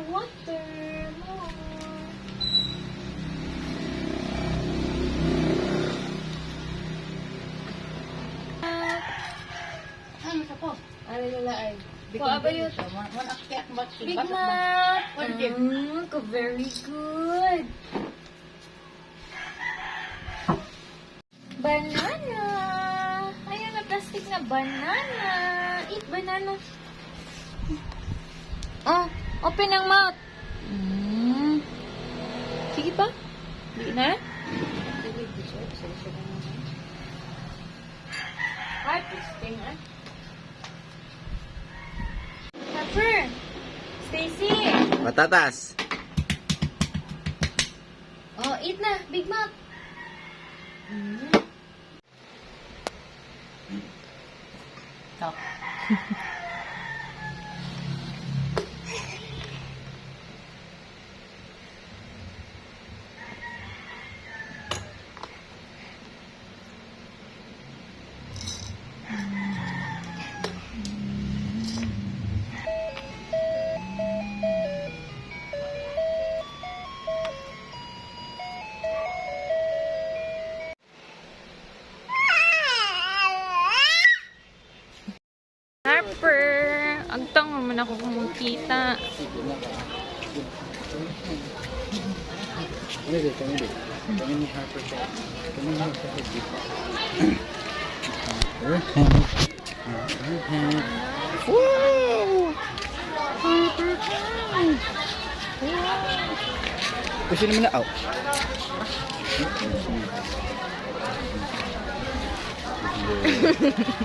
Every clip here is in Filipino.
water. More. Ano sa po? Ano nila ay? Kuha ba yun? One akyat ba? Big Mac! Very good! Banana! Ayan na plastic na banana! Eat banana! Oh, open ang mouth! Sige pa? Di na? Ay, twisting ah. Pepper! Stacy! Patatas. Oh, eat na! Big Mac! Stop. Harper! Agtang naman ako kumukita. Kami din. Kami ni Harper siya. Kami ni Harper dito. Wow! Kasi naman na out.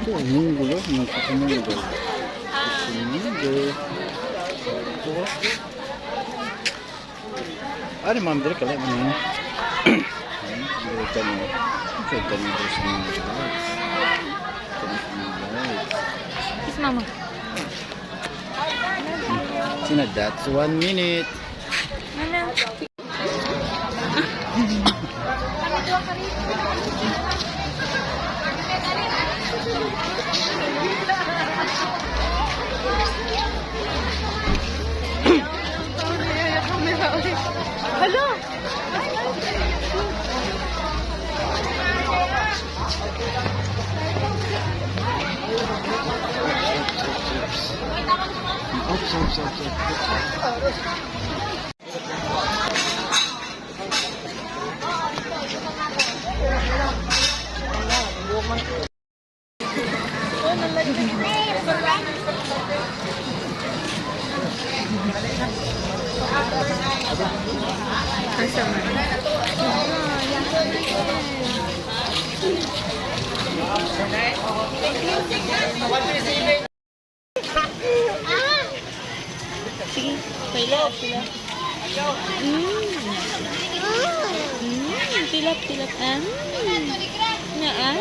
Ang gulo. Ano ma'am, dire ka lang ano. Dire ka mo. Kita mo sa mga. Kiss mama. Sina, that's 1 minute. Mana? Hello. Asa man? Sige, pila sila. Tilap. Naan.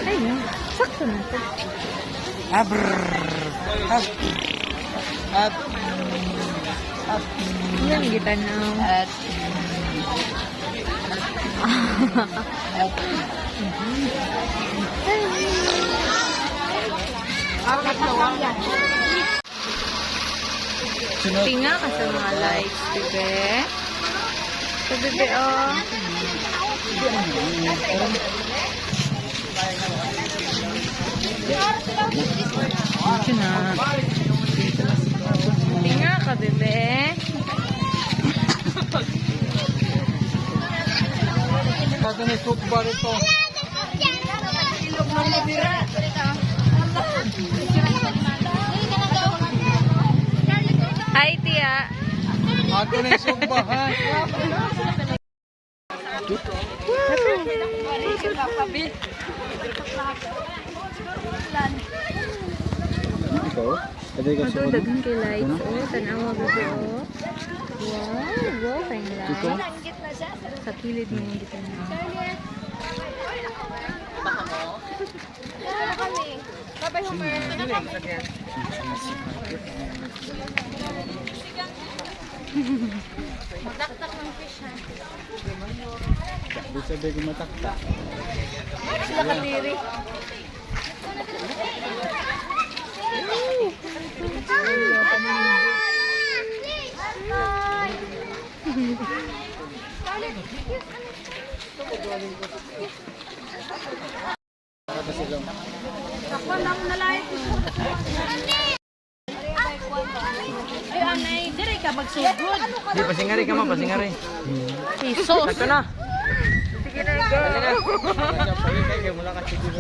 Ayun, sakto na ito. Yan, gitanaw. Tinga ka sa mga lights, bebe. Ito, bebe, oh. Ito na. Tinga ka, bebe. Kata na soup bar ito. Hi, Tia. Ato na soup ba ha? Ikaw? Ada ka Ito, daghang kay lights. Oh, tanawa, bebe, oh. Wow, kayong lights. Sa kilid mo yung gitanaw. Bye-bye, Homer. Magtaktak ng fish ha. Di sabi ko matakta. Sila kadiri. Para sila. Ako lang nalait. Ay, anay, dire ka magsugod. Di, pasingari ka man, pasingari. Jesus. Ito na. Sige na, go. Kaya mula ka siguro.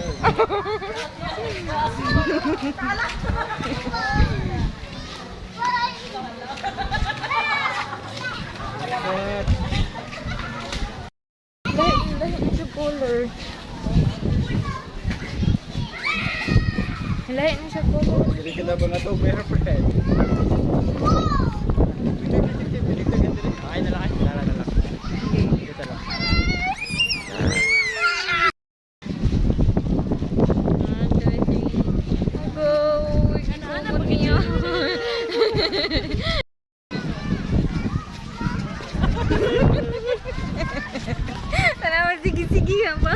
Dahil yung color. Hilahin na siya color. Hindi ka na ba na ito? Pero friend. Ay, nalaki. Nalaki. Ito lang. Go! Ano niya? Tanawa, sige-sige ha pa.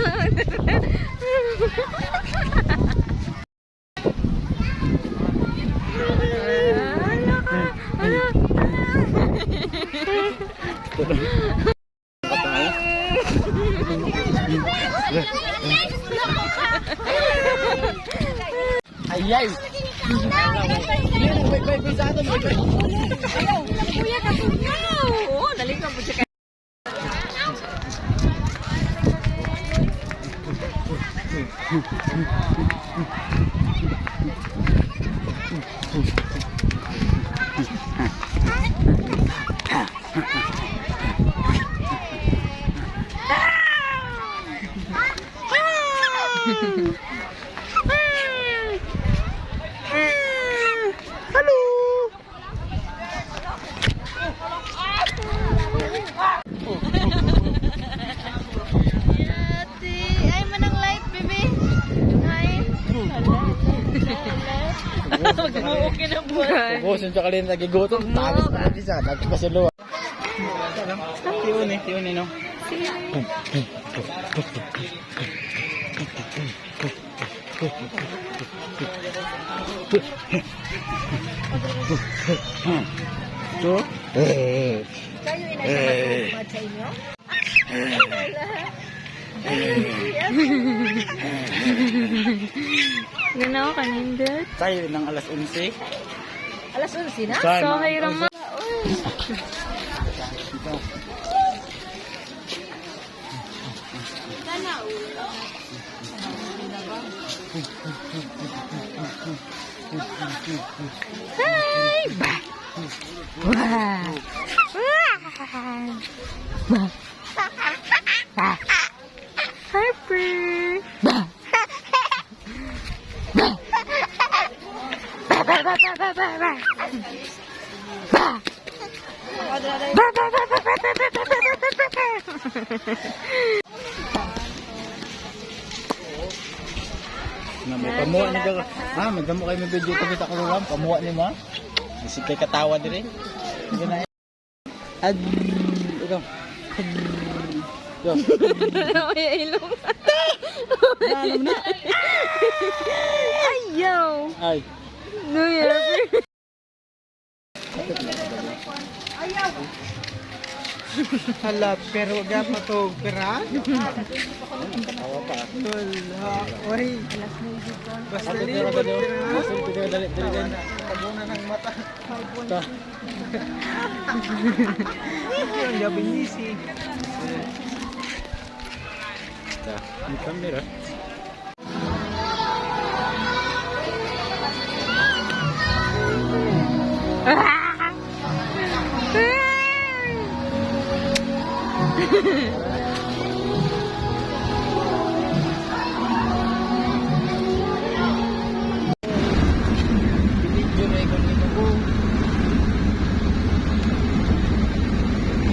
Ayay! Bay, sa atin. Ayaw, kuya ka kuya. Oo, dali ka po siya. Ay, manang light, baby. Ay. Mag-uukay na buwan. Ubusin siya kalina nagigutom. Tapos na isa. Nagpasiluwa. Tiyon no? So? Kayo inasama sa inyo? Ganaw kanindot. Tayo ng alas 11. Alas 11 na? Sana. So, hayram ma. Hi! Bah! Wah! Wah! Bah! Harper! Bah! Bah! Bah, bah, bah, bah, bah, bah, bah! Bah! Bah, bah, bah, bah, bah, bah, bah, Na may pamuha ni ka. May damo kayo may video kita ko lang. Pamuha ni mo. Isip kay katawa dire. Sige na. Ikaw. Go. Ay, ilong. Alam na. Ayaw! Ay. No, yeah. Hala, pero wag pa to, pera? Tawa pa. Wala, oy. Basta Dali, libot, pera. dali. Tabunan ng mata. Ta. Ang Japanese. Ta. Ang camera. Video na ikon dito ko.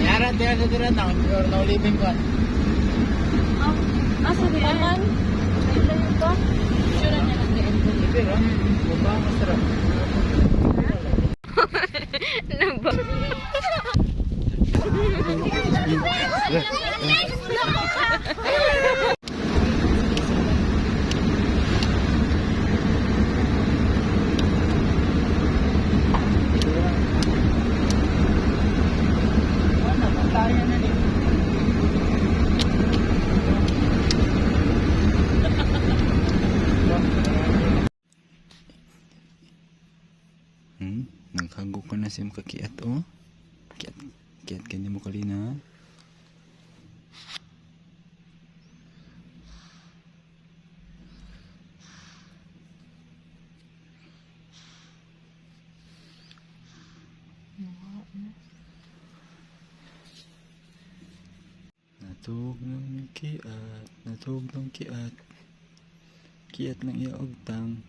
Yara, dira na. Na living ko. Asa di aman? Ilayo ba? Sure niya lang din. Pero, baba, masarap. Naba. Kago ka na siya makakiat oh. Kiat kanya mo kalina. Natug ng kiat. Kiat lang iya og tang.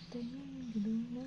Ito yung gulong na.